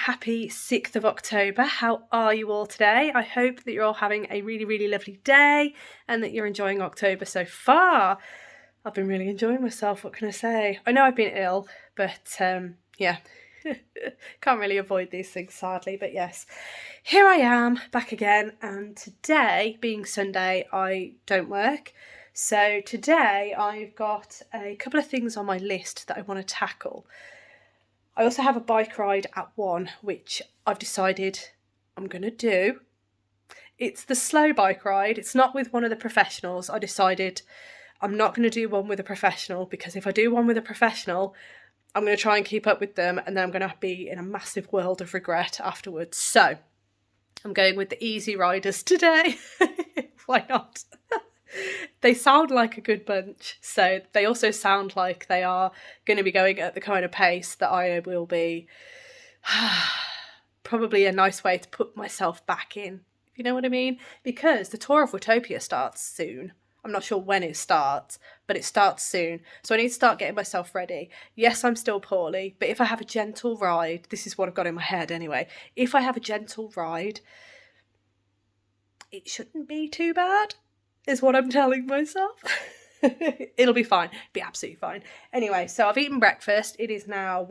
happy 6th of October. How are you all today? I hope that you're all having a really, really lovely day and that you're enjoying October so far. I've been really enjoying myself, what can I say? I know I've been ill, but yeah, can't really avoid these things sadly, but yes. Here I am, back again, and today, being Sunday, I don't work. So today I've got a couple of things on my list that I want to tackle. I also have a bike ride at 1, which I've decided I'm going to do. It's the slow bike ride. It's not with one of the professionals. I decided I'm not going to do one with a professional because if I do one with a professional, I'm going to try and keep up with them and then I'm going to be in a massive world of regret afterwards. So I'm going with the easy riders today. Why not? They sound like a good bunch, so they also sound like they are going to be going at the kind of pace that I will be. Probably a nice way to put myself back in, if you know what I mean, because the Tour of Watopia starts soon. I'm not sure when it starts, but it starts soon, so I need to start getting myself ready. Yes, I'm still poorly, but if I have a gentle ride, this is what I've got in my head anyway, if I have a gentle ride, it shouldn't be too bad. Is what I'm telling myself. It'll be fine. Be absolutely fine. Anyway, so I've eaten breakfast. It is now,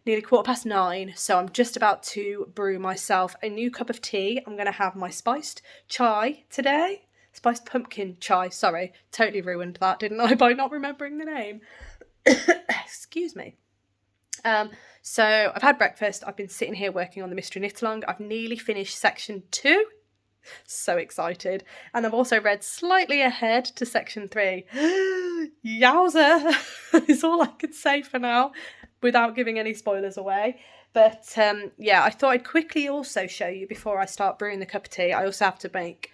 nearly 9:15. So I'm just about to brew myself a new cup of tea. I'm going to have my spiced chai today. Spiced pumpkin chai. Sorry, totally ruined that, didn't I, by not remembering the name. Excuse me. So I've had breakfast. I've been sitting here working on the Mystery Knit-along. I've nearly finished section 2. So excited, and I've also read slightly ahead to section 3. Yowza is all I could say for now without giving any spoilers away, but yeah, I thought I'd quickly also show you before I start brewing the cup of tea. I also have to make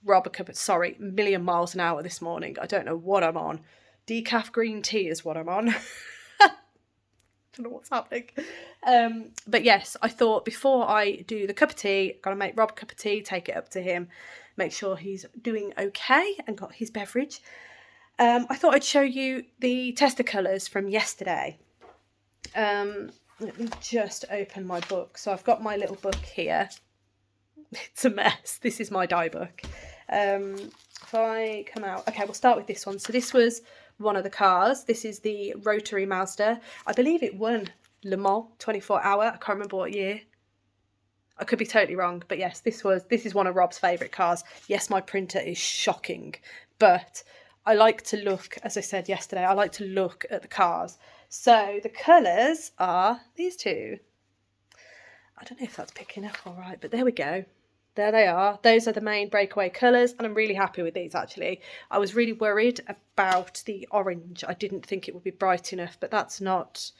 Rob a cup of, sorry, million miles an hour this morning. I don't know what I'm on. Decaf green tea is what I'm on. Don't know what's happening. But yes, I thought before I do the cup of tea, gotta make Rob a cup of tea, take it up to him, make sure he's doing okay and got his beverage. I thought I'd show you the tester colours from yesterday. Let me just open my book. So I've got my little book here. It's a mess. This is my dye book. If I come out, okay, we'll start with this one. So this was one of the cars. This is the rotary Mazda. I believe it won Le Mans 24 hour. I can't remember what year. I could be totally wrong, but yes, this is one of Rob's favourite cars. Yes, my printer is shocking, but I like to look, as I said yesterday, I like to look at the cars. So the colours are these two. I don't know if that's picking up all right, but there we go. There they are. Those are the main breakaway colours, and I'm really happy with these actually. I was really worried about the orange. I didn't think it would be bright enough, but that's not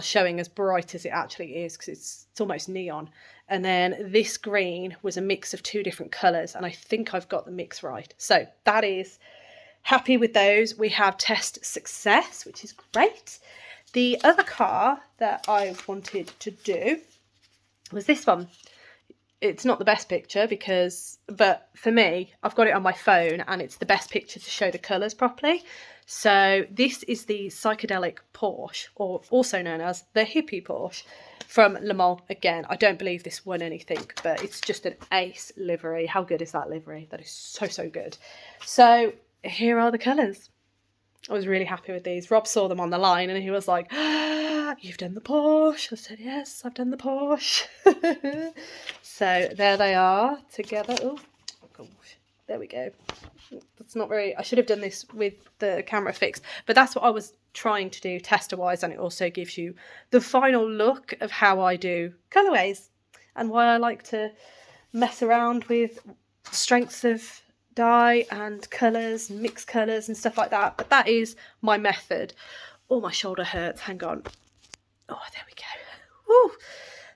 showing as bright as it actually is because it's almost neon. And then this green was a mix of 2 different colours, and I think I've got the mix right. So that is happy with those. We have test success, which is great. The other car that I wanted to do was this one. It's not the best picture but for me, I've got it on my phone and it's the best picture to show the colours properly. So this is the psychedelic Porsche, or also known as the hippie Porsche from Le Mans. Again, I don't believe this won anything, but it's just an ace livery. How good is that livery? That is so, so good. So here are the colours. I was really happy with these. Rob saw them on the line and he was like, "You've done the Porsche." I said, "Yes, I've done the Porsche." So there they are together. Oh gosh, there we go. That's not very, I should have done this with the camera fixed, but that's what I was trying to do tester wise, and it also gives you the final look of how I do colourways and why I like to mess around with strengths of dye and colours and mixed colours and stuff like that. But that is my method. Oh, my shoulder hurts. Hang on. Oh, there we go. Woo!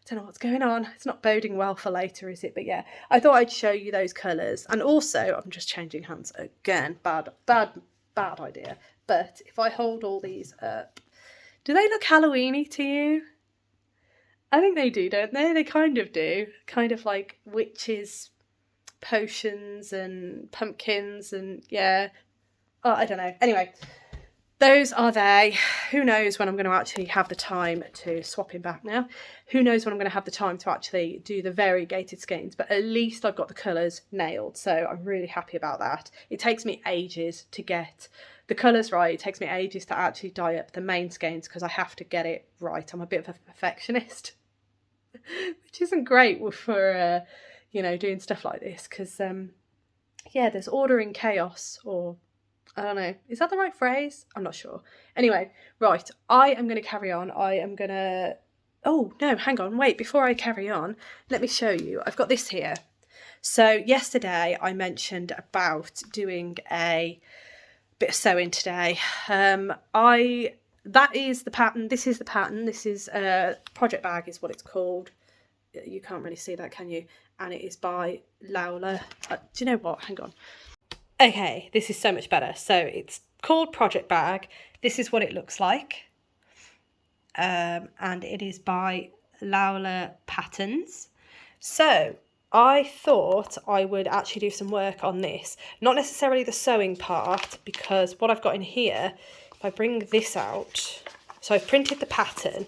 Don't know what's going on. It's not boding well for later, is it? But yeah, I thought I'd show you those colours. And also, I'm just changing hands again. Bad idea. But if I hold all these up, do they look Halloween-y to you? I think they do, don't they? They kind of do. Kind of like witches, potions and pumpkins and yeah. Oh, I don't know. Anyway, those are they. Who knows when I'm going to actually have the time to swap him back now. Who knows when I'm going to have the time to actually do the variegated skeins, but at least I've got the colours nailed, so I'm really happy about that. It takes me ages to get the colours right. It takes me ages to actually dye up the main skeins because I have to get it right. I'm a bit of a perfectionist, which isn't great for, you know, doing stuff like this because, yeah, there's order in chaos, or I don't know. Is that the right phrase? I'm not sure. Anyway, right. I am going to carry on. I am going to... Oh, no, hang on. Wait, before I carry on, let me show you. I've got this here. So yesterday I mentioned about doing a bit of sewing today. That is the pattern. This is the pattern. This is Project Bag is what it's called. You can't really see that, can you? And it is by Laula. Do you know what? Hang on. Okay, this is so much better. So it's called Project Bag. This is what it looks like. And it is by Laula Patterns. So I thought I would actually do some work on this. Not necessarily the sewing part, because what I've got in here, if I bring this out, so I've printed the pattern,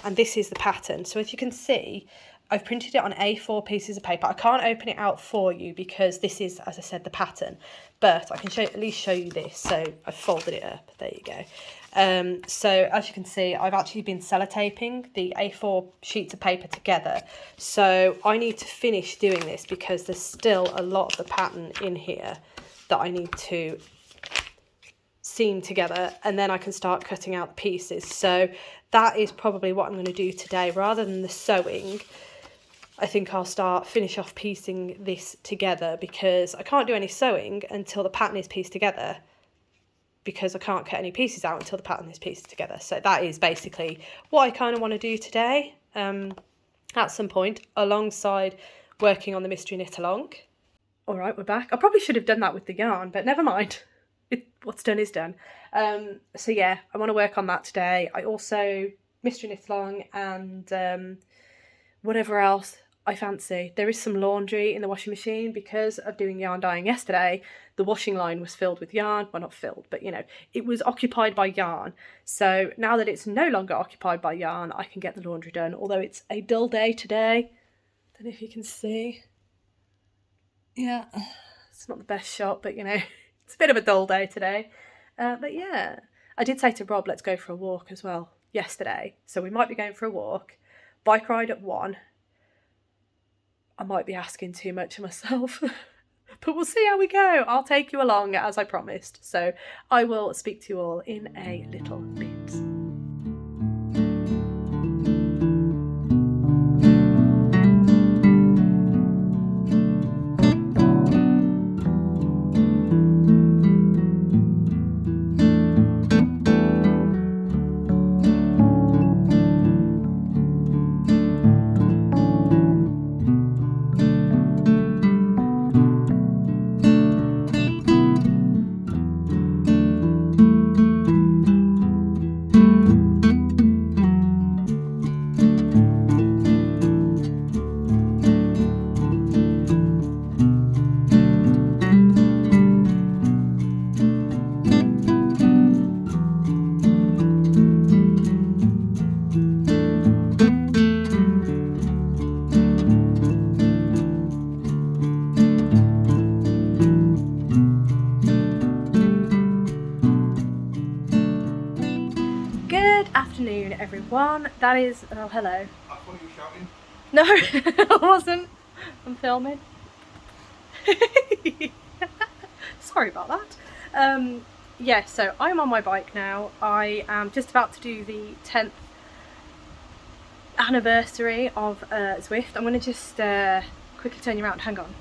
and this is the pattern. So as you can see, I've printed it on A4 pieces of paper. I can't open it out for you because this is, as I said, the pattern. But I can at least show you this. So I've folded it up. There you go. So as you can see, I've actually been sellotaping the A4 sheets of paper together. So I need to finish doing this because there's still a lot of the pattern in here that I need to seam together, and then I can start cutting out the pieces. So that is probably what I'm going to do today. Rather than the sewing, I think I'll finish off piecing this together, because I can't do any sewing until the pattern is pieced together, because I can't cut any pieces out until the pattern is pieced together. So that is basically what I kind of want to do today at some point, alongside working on the mystery knit along. All right, we're back. I probably should have done that with the yarn, but never mind. What's done is done. So yeah, I want to work on that today. I also mystery knit along and whatever else I fancy. There is some laundry in the washing machine because of doing yarn dyeing yesterday. The washing line was filled with yarn. Well, not filled, but you know, it was occupied by yarn. So now that it's no longer occupied by yarn, I can get the laundry done, although it's a dull day today. Don't know if you can see. Yeah, it's not the best shot, but you know, it's a bit of a dull day today. But yeah, I did say to Rob, let's go for a walk as well yesterday. So we might be going for a walk. Bike ride at 1. I might be asking too much of myself, but we'll see how we go. I'll take you along as I promised. So I will speak to you all in a little bit. Afternoon, everyone. That is... Oh, hello. I thought you were shouting. No, I wasn't. I'm filming. Sorry about that. Yeah, so I'm on my bike now. I am just about to do the 10th anniversary of Zwift. I'm going to just quickly turn you around. Hang on.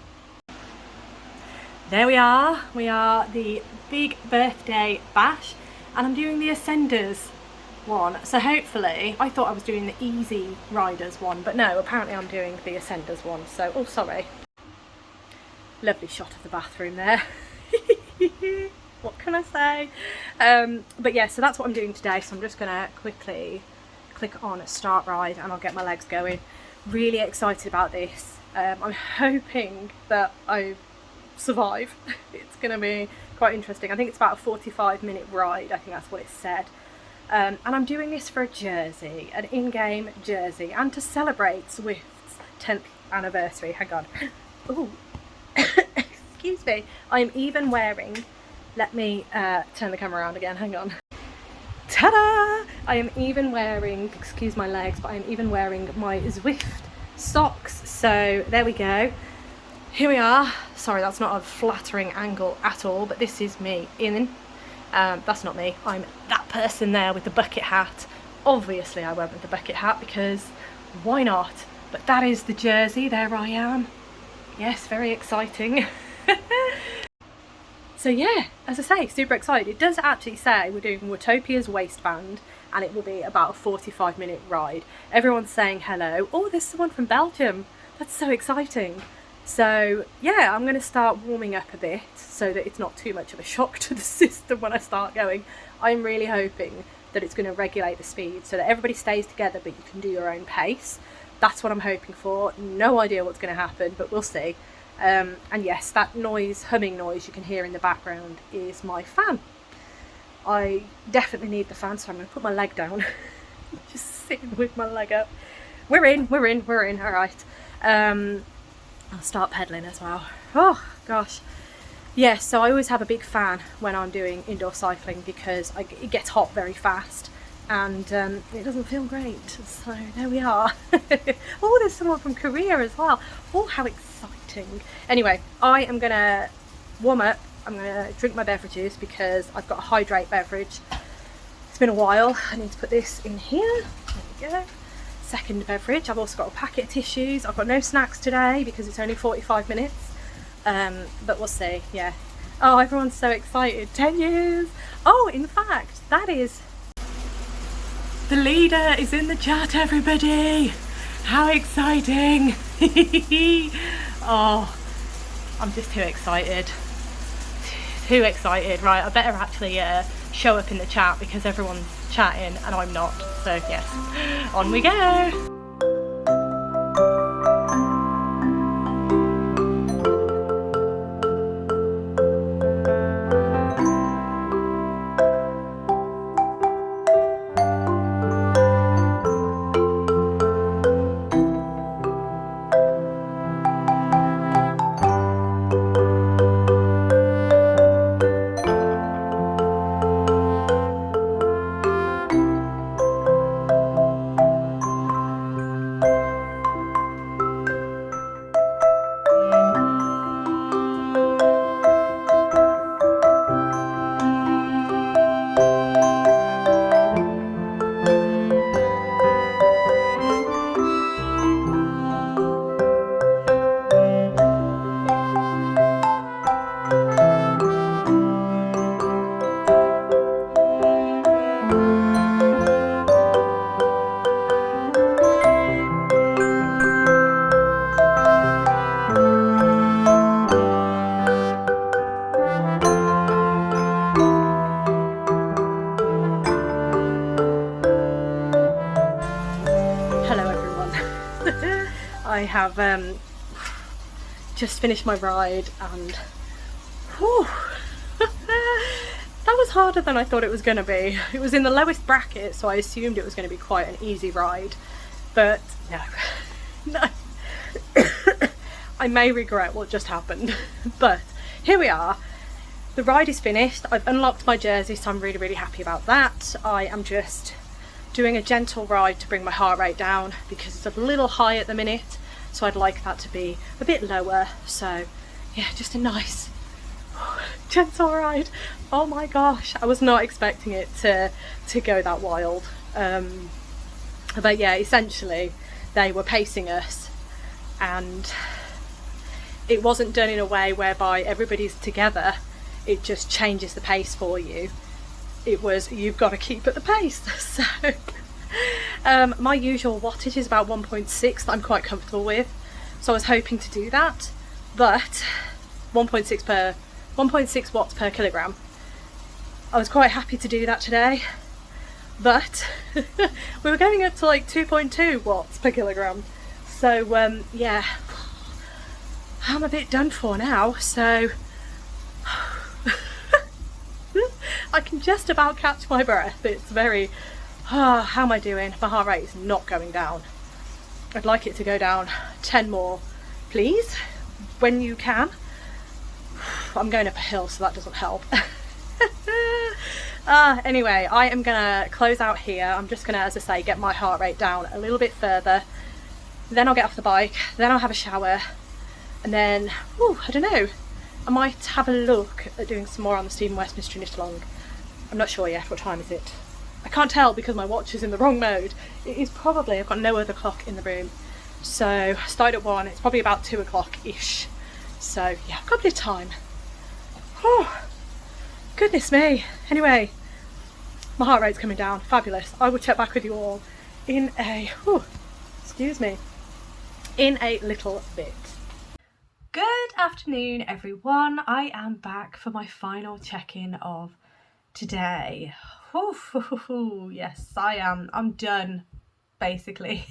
There we are. We are the big birthday bash, and I'm doing the Ascenders one. So hopefully, I thought I was doing the Easy Riders one, but no, apparently I'm doing the Ascenders one. So, oh sorry. Lovely shot of the bathroom there. What can I say? But yeah, so that's what I'm doing today. So I'm just gonna quickly click on start ride and I'll get my legs going. Really excited about this. I'm hoping that I survive. It's going to be quite interesting. I think it's about a 45-minute ride. I think that's what it said. And I'm doing this for a jersey, an in-game jersey, and to celebrate Swift's 10th anniversary. Hang on. Ooh. Excuse me. I'm even wearing, let me turn the camera around again, hang on. Ta-da! I am even wearing, excuse my legs, but I'm even wearing my Zwift socks. So there we go. Here we are. Sorry, that's not a flattering angle at all, but this is me in. That's not me. I'm that person there with the bucket hat. Obviously I went with the bucket hat because why not? But that is the jersey. There I am. Yes, very exciting. So yeah, as I say, super excited. It does actually say we're doing Watopia's waistband and it will be about a 45-minute ride. Everyone's saying hello. Oh, there's someone from Belgium. That's so exciting. So yeah, I'm going to start warming up a bit so that it's not too much of a shock to the system when I start going. I'm really hoping that it's going to regulate the speed so that everybody stays together but you can do your own pace. That's what I'm hoping for. No idea what's going to happen, but we'll see. And yes, that noise, humming noise you can hear in the background is my fan. I definitely need the fan, so I'm going to put my leg down. Just sitting with my leg up. We're in, all right. I'll start pedalling as well. Oh gosh. Yes, so I always have a big fan when I'm doing indoor cycling because it gets hot very fast and it doesn't feel great. So there we are. Oh, there's someone from Korea as well. Oh, how exciting. Anyway, I am going to warm up. I'm going to drink my beverages because I've got a hydrate beverage. It's been a while. I need to put this in here. There we go. Second beverage. I've also got a packet of tissues. I've got no snacks today because it's only 45 minutes. But we'll see. Yeah. Oh, everyone's so excited. 10 years. Oh, in fact, that is... The leader is in the chat, everybody. How exciting. Oh, I'm just too excited. Too excited. Right, I better actually show up in the chat because everyone's chatting and I'm not. So yes, on we go. I have just finished my ride and whew, that was harder than I thought it was going to be. It was in the lowest bracket, so I assumed it was going to be quite an easy ride, but no. I may regret what just happened, but here we are. The ride is finished. I've unlocked my jersey, so I'm really, really happy about that. I am just doing a gentle ride to bring my heart rate down because it's a little high at the minute, so I'd like that to be a bit lower. So yeah, just a nice gentle ride. Oh my gosh, I was not expecting it to go that wild. But yeah, essentially they were pacing us and it wasn't done in a way whereby everybody's together. It just changes the pace for you. It was, you've got to keep at the pace. So my usual wattage is about 1.6 that I'm quite comfortable with, so I was hoping to do that, but 1.6 watts per kilogram. I was quite happy to do that today, but we were going up to like 2.2 watts per kilogram. So yeah, I'm a bit done for now, so I can just about catch my breath. It's very, how am I doing? My heart rate is not going down. I'd like it to go down 10 more, please, when you can. I'm going up a hill, so that doesn't help. Anyway, I am gonna close out here. I'm just gonna, as I say, get my heart rate down a little bit further. Then I'll get off the bike, then I'll have a shower, and then, I don't know, I might have a look at doing some more on the Stephen West Mystery Knit Along. I'm not sure yet. What time is it? I can't tell because my watch is in the wrong mode. It is probably, I've got no other clock in the room. So I started at 1, it's probably about 2 o'clock-ish. So yeah, I've got a bit of time. Oh, goodness me. Anyway, my heart rate's coming down. Fabulous. I will check back with you all in a, excuse me, in a little bit. Good afternoon, everyone. I am back for my final check-in of today. Yes, I am. I'm done, basically.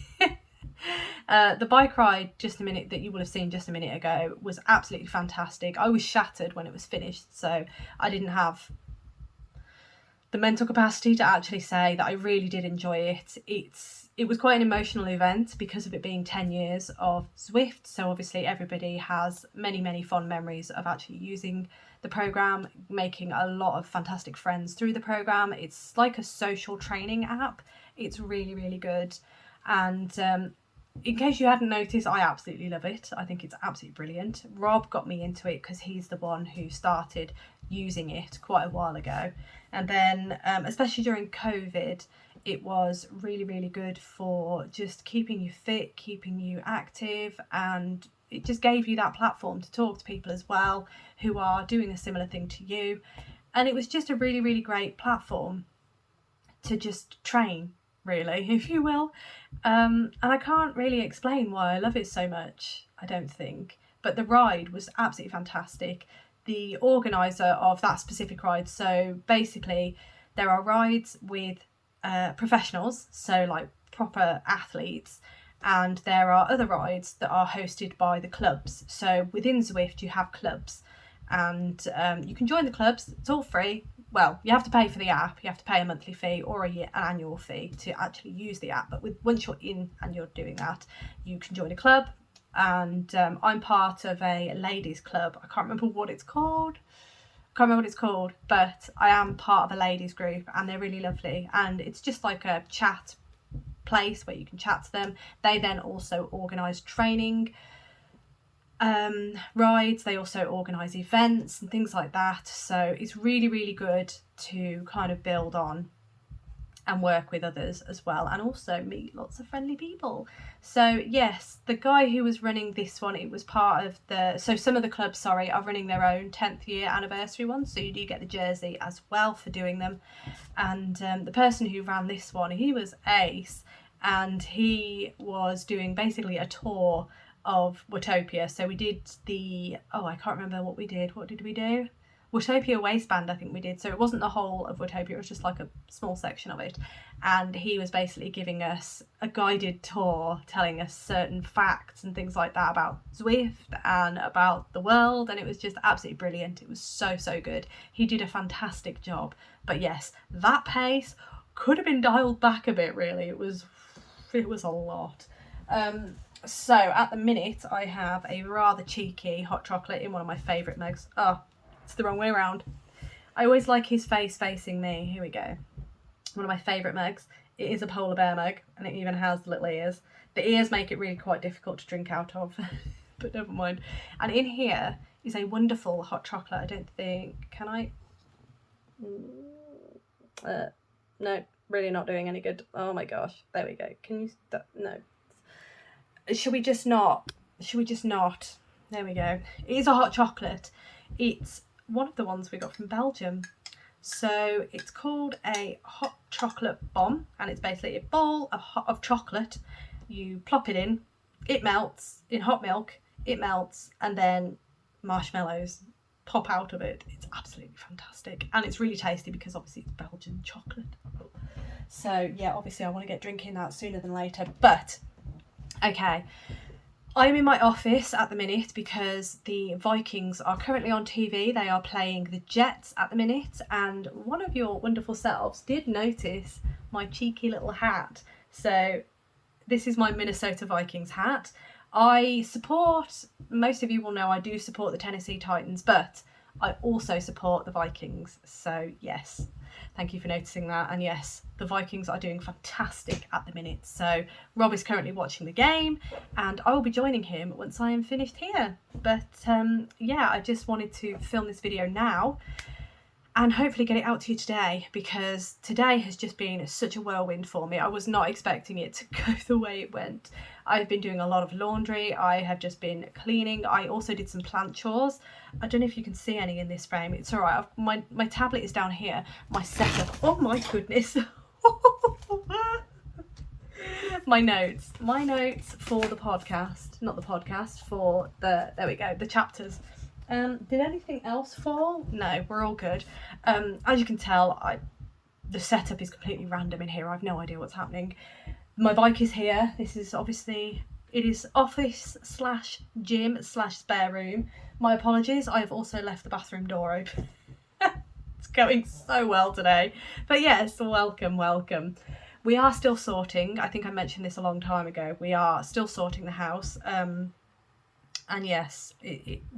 The bike ride that you will have seen just a minute ago was absolutely fantastic. I was shattered when it was finished, so I didn't have the mental capacity to actually say that I really did enjoy it. It was quite an emotional event because of it being 10 years of Zwift, so obviously everybody has many fond memories of actually using the programme, making a lot of fantastic friends through the programme. It's like a social training app. It's really good, and in case you hadn't noticed, I absolutely love it. I think it's absolutely brilliant. Rob got me into it because he's the one who started using it quite a while ago, and then especially during COVID, it was really good for just keeping you fit, keeping you active, and it just gave you that platform to talk to people as well who are doing a similar thing to you. And it was just a really great platform to just train, really, if you will. And I can't really explain why I love it so much, I don't think. But the ride was absolutely fantastic. The organiser of that specific ride, so basically there are rides with professionals, so like proper athletes, and there are other rides that are hosted by the clubs. So within Zwift you have clubs, and you can join the clubs. It's all free. Well, you have to pay for the app. You have to pay a monthly fee or an annual fee to actually use the app. But once you're in and you're doing that, you can join a club. And I'm part of a ladies club. I can't remember what it's called. But I am part of a ladies group, and they're really lovely. And it's just like a chat place where you can chat to them. They then also organise training rides. They also organise events and things like that. So it's really good to kind of build on and work with others as well, and also meet lots of friendly people. So yes, the guy who was running this one, it was part of some of the clubs, are running their own 10th year anniversary ones, so you do get the jersey as well for doing them. And the person who ran this one, he was ace, and he was doing basically a tour of Watopia. So we did I can't remember what we did. What did we do? Watopia waistband, I think we did. So it wasn't the whole of Watopia, it was just like a small section of it. And he was basically giving us a guided tour, telling us certain facts and things like that about Zwift and about the world. And it was just absolutely brilliant. It was so good. He did a fantastic job. But yes, that pace could have been dialed back a bit, really. It was a lot. So at the minute, I have a rather cheeky hot chocolate in one of my favourite mugs. Oh, it's the wrong way around. I always like his face facing me. Here we go. One of my favourite mugs. It is a polar bear mug, and it even has little ears. The ears make it really quite difficult to drink out of, but never mind. And in here is a wonderful hot chocolate. I don't think, can I? No, really not doing any good. Oh my gosh. There we go. Can you, no. Should we just not? There we go. It is a hot chocolate. It's one of the ones we got from Belgium. So it's called a hot chocolate bomb, and it's basically a bowl of chocolate. You plop it in, it melts in hot milk, it melts, and then marshmallows pop out of it. It's absolutely fantastic, and it's really tasty because obviously it's Belgian chocolate. So yeah, obviously I want to get drinking that sooner than later, but okay. I'm in my office at the minute because the Vikings are currently on TV. They are playing the Jets at the minute, and one of your wonderful selves did notice my cheeky little hat. So this is my Minnesota Vikings hat. I support, most of you will know I do support the Tennessee Titans, but I also support the Vikings. So yes, thank you for noticing that. And yes, the Vikings are doing fantastic at the minute. So Rob is currently watching the game and I will be joining him once I am finished here. But yeah, I just wanted to film this video now and hopefully get it out to you today, because today has just been such a whirlwind for me. I was not expecting it to go the way it went. I've been doing a lot of laundry, I have just been cleaning, I also did some plant chores. I don't know if you can see any in this frame, it's alright, my tablet is down here, my setup, oh my goodness. my notes for the podcast, not the podcast, for the, there we go, the chapters. Did anything else fall? No, we're all good. As you can tell, the setup is completely random in here. I have no idea what's happening. My bike is here. This is obviously, it is office slash gym slash spare room. My apologies. I have also left the bathroom door open. It's going so well today. But yes, welcome. We are still sorting. I think I mentioned this a long time ago. We are still sorting the house. And yes,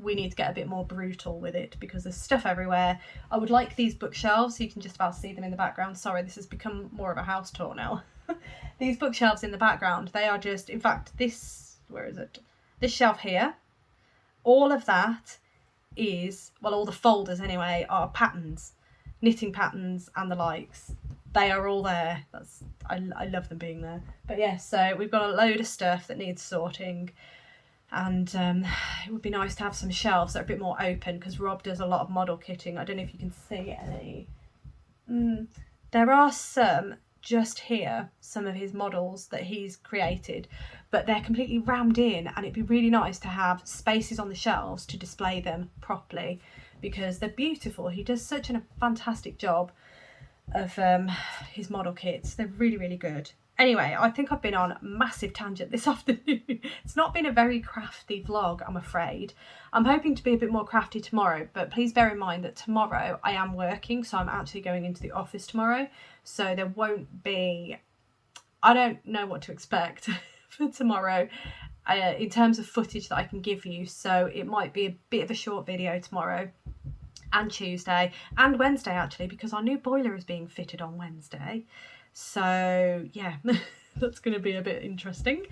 we need to get a bit more brutal with it because there's stuff everywhere. I would like these bookshelves, so you can just about see them in the background. Sorry, this has become more of a house tour now. These bookshelves in the background, they are just, in fact, this, where is it? This shelf here, all of that is, well, all the folders anyway, are patterns, knitting patterns and the likes. They are all there. I love them being there. But yeah, so we've got a load of stuff that needs sorting. And it would be nice to have some shelves that are a bit more open, because Rob does a lot of model kitting. I don't know if you can see any. There are some just here, some of his models that he's created, but they're completely rammed in, and it'd be really nice to have spaces on the shelves to display them properly, because they're beautiful. He does such a fantastic job of his model kits. They're really good. Anyway, I think I've been on a massive tangent this afternoon. It's not been a very crafty vlog, I'm afraid. I'm hoping to be a bit more crafty tomorrow, but please bear in mind that tomorrow I am working, so I'm actually going into the office tomorrow. So there won't be, I don't know what to expect for tomorrow in terms of footage that I can give you. So it might be a bit of a short video tomorrow and Tuesday and Wednesday actually, because our new boiler is being fitted on Wednesday. So yeah, that's going to be a bit interesting.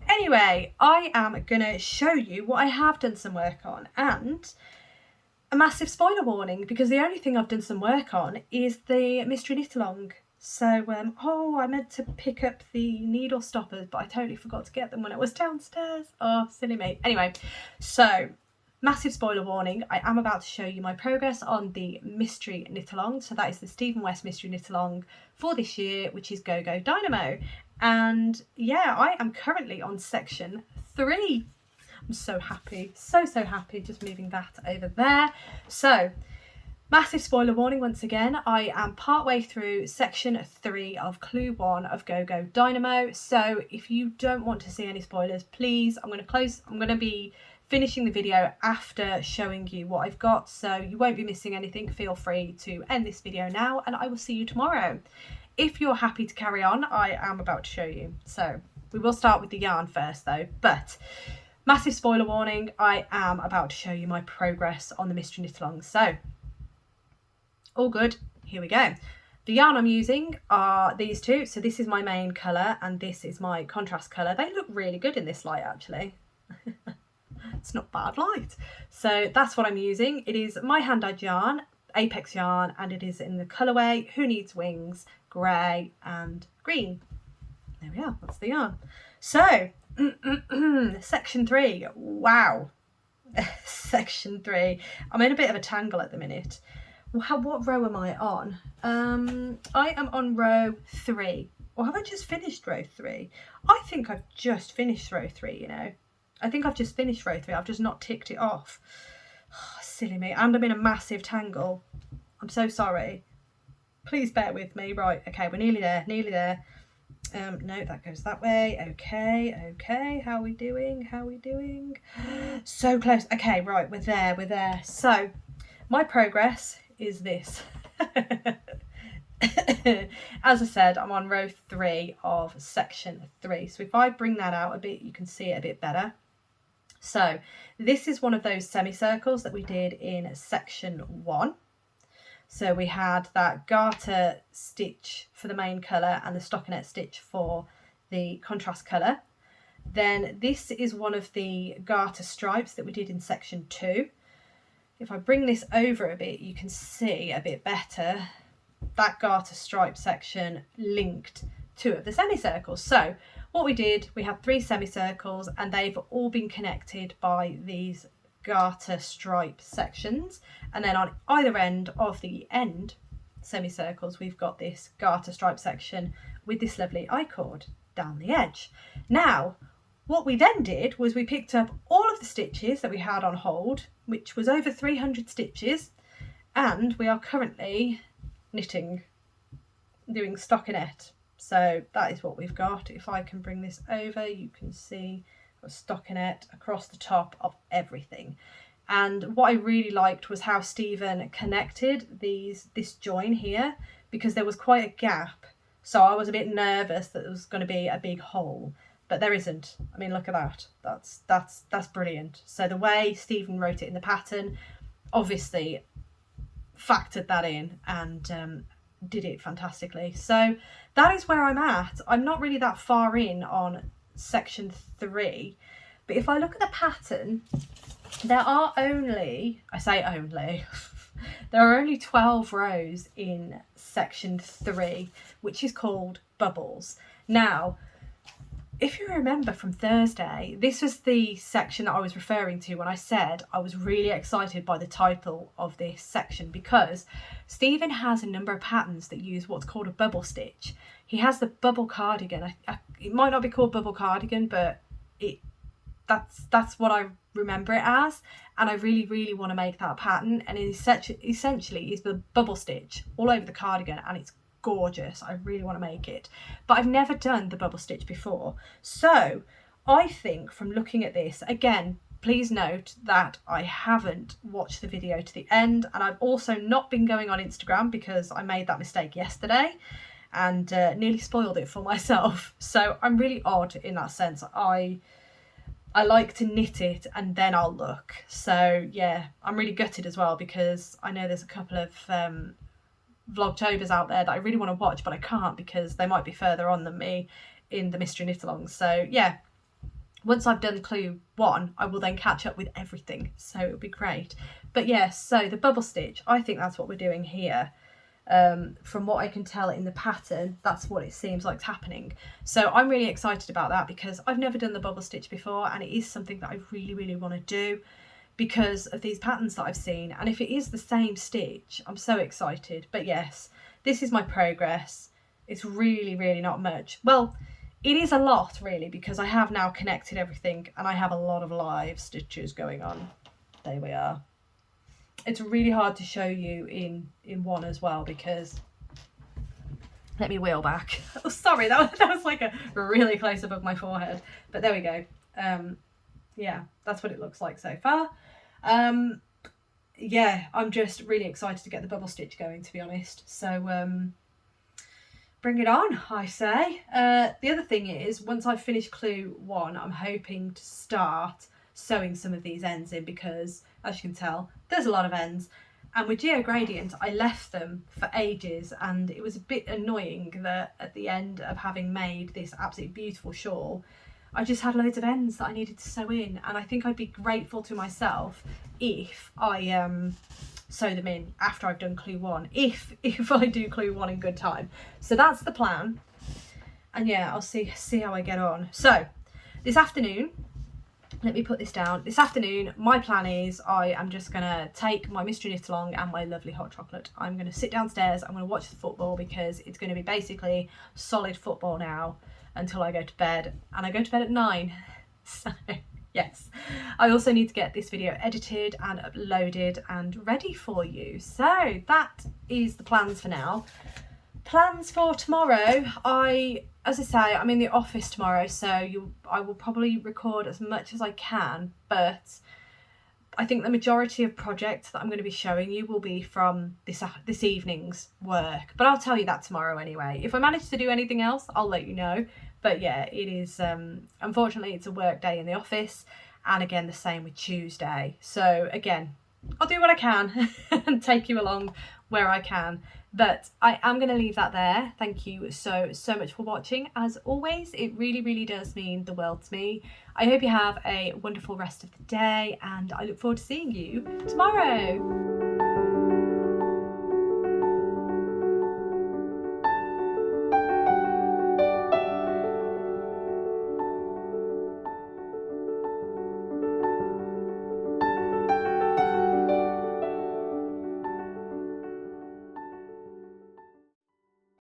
Anyway, I am going to show you what I have done some work on, and a massive spoiler warning, because the only thing I've done some work on is the mystery knit along. So, oh, I meant to pick up the needle stoppers, but I totally forgot to get them when I was downstairs. Oh, silly me. Anyway, so massive spoiler warning, I am about to show you my progress on the mystery knit along. So that is the Stephen West mystery knit along for this year, which is Go Go Dynamo. And yeah, I am currently on section 3. I'm so happy, so happy, just moving that over there. So massive spoiler warning once again, I am partway through section 3 of clue 1 of Go Go Dynamo. So if you don't want to see any spoilers, please, I'm going to be finishing the video after showing you what I've got, so you won't be missing anything. Feel free to end this video now and I will see you tomorrow. If you're happy to carry on, I am about to show you. So we will start with the yarn first though, but massive spoiler warning, I am about to show you my progress on the mystery knit along. So all good, here we go. The yarn I'm using are these two. So this is my main colour and this is my contrast colour. They look really good in this light actually. It's not bad light. So that's what I'm using. It is my hand-dyed yarn, Apex yarn, and it is in the colourway Who Needs Wings, grey and green. There we are, that's the yarn. So, section 3, wow. Section 3. I'm in a bit of a tangle at the minute. What row am I on? I am on row 3. Or have I just finished row 3? I think I've just finished row 3, you know. I think I've just finished row 3. I've just not ticked it off. Oh, silly me. And I'm in a massive tangle. I'm so sorry. Please bear with me. Right, okay, we're nearly there, nearly there. No, that goes that way. Okay. How are we doing? So close. Okay, right, we're there. So my progress is this. As I said, I'm on row 3 of section 3. So if I bring that out a bit, you can see it a bit better. So this is one of those semicircles that we did in section 1. So we had that garter stitch for the main colour and the stockinette stitch for the contrast colour. Then this is one of the garter stripes that we did in section 2. If I bring this over a bit, you can see a bit better that garter stripe section linked 2 of the semicircles. So what we did, we had 3 semicircles and they've all been connected by these garter stripe sections, and then on either end of the end semicircles we've got this garter stripe section with this lovely I-cord down the edge. Now what we then did was we picked up all of the stitches that we had on hold, which was over 300 stitches, and we are currently knitting, doing stockinette. So that is what we've got. If I can bring this over, you can see a stockinette across the top of everything. And what I really liked was how Stephen connected this join here, because there was quite a gap. So I was a bit nervous that there was going to be a big hole, but there isn't. I mean, look at that. That's brilliant. So the way Stephen wrote it in the pattern, obviously factored that in and did it fantastically. So that is where I'm at. I'm not really that far in on section 3, but if I look at the pattern, there are only, I say only, there are only 12 rows in section 3, which is called bubbles. Now, if you remember from Thursday, this was the section that I was referring to when I said I was really excited by the title of this section, because Stephen has a number of patterns that use what's called a bubble stitch. He has the bubble cardigan. It might not be called bubble cardigan, but that's what I remember it as, and I really want to make that pattern, and it essentially is the bubble stitch all over the cardigan, and it's gorgeous. I really want to make it, but I've never done the bubble stitch before. So I think from looking at this, again, please note that I haven't watched the video to the end, and I've also not been going on Instagram because I made that mistake yesterday and nearly spoiled it for myself. So I'm really odd in that sense. I like to knit it and then I'll look. So yeah, I'm really gutted as well, because I know there's a couple of Vlogtobers out there that I really want to watch, but I can't because they might be further on than me in the mystery knit along. So yeah, once I've done clue 1, I will then catch up with everything, so it'll be great. But yes, so the bubble stitch, I think that's what we're doing here. From what I can tell in the pattern, that's what it seems like happening. So I'm really excited about that because I've never done the bubble stitch before, and it is something that I really want to do because of these patterns that I've seen. And if it is the same stitch, I'm so excited. But yes, this is my progress. It's really not much. Well, it is a lot really, because I have now connected everything and I have a lot of live stitches going on. There we are. It's really hard to show you in one as well, because let me wheel back. Oh, sorry, that was like a really close above my forehead, but there we go. Yeah, that's what it looks like so far. Yeah, I'm just really excited to get the bubble stitch going, to be honest. So bring it on, I say. The other thing is, once I've finished clue 1, I'm hoping to start sewing some of these ends in, because as you can tell, there's a lot of ends, and with Geo Gradient I left them for ages, and it was a bit annoying that at the end of having made this absolutely beautiful shawl, I just had loads of ends that I needed to sew in, and I think I'd be grateful to myself if I sew them in after I've done clue 1, if I do clue 1 in good time. So that's the plan, and yeah, I'll see how I get on. So this afternoon, let me put this down. This afternoon, my plan is I am just going to take my mystery knit along and my lovely hot chocolate. I'm going to sit downstairs, I'm going to watch the football, because it's going to be basically solid football now until I go to bed, and I go to bed at 9. So yes, I also need to get this video edited and uploaded and ready for you. So that is the plans for now. Plans for tomorrow, I as I say, I'm in the office tomorrow, so I will probably record as much as I can, but I think the majority of projects that I'm going to be showing you will be from this evening's work, but I'll tell you that tomorrow anyway. If I manage to do anything else, I'll let you know. But yeah, it is, unfortunately, it's a work day in the office, and again, the same with Tuesday. So again, I'll do what I can and take you along where I can. But I am going to leave that there. Thank you so much for watching. As always, it really does mean the world to me. I hope you have a wonderful rest of the day, and I look forward to seeing you tomorrow.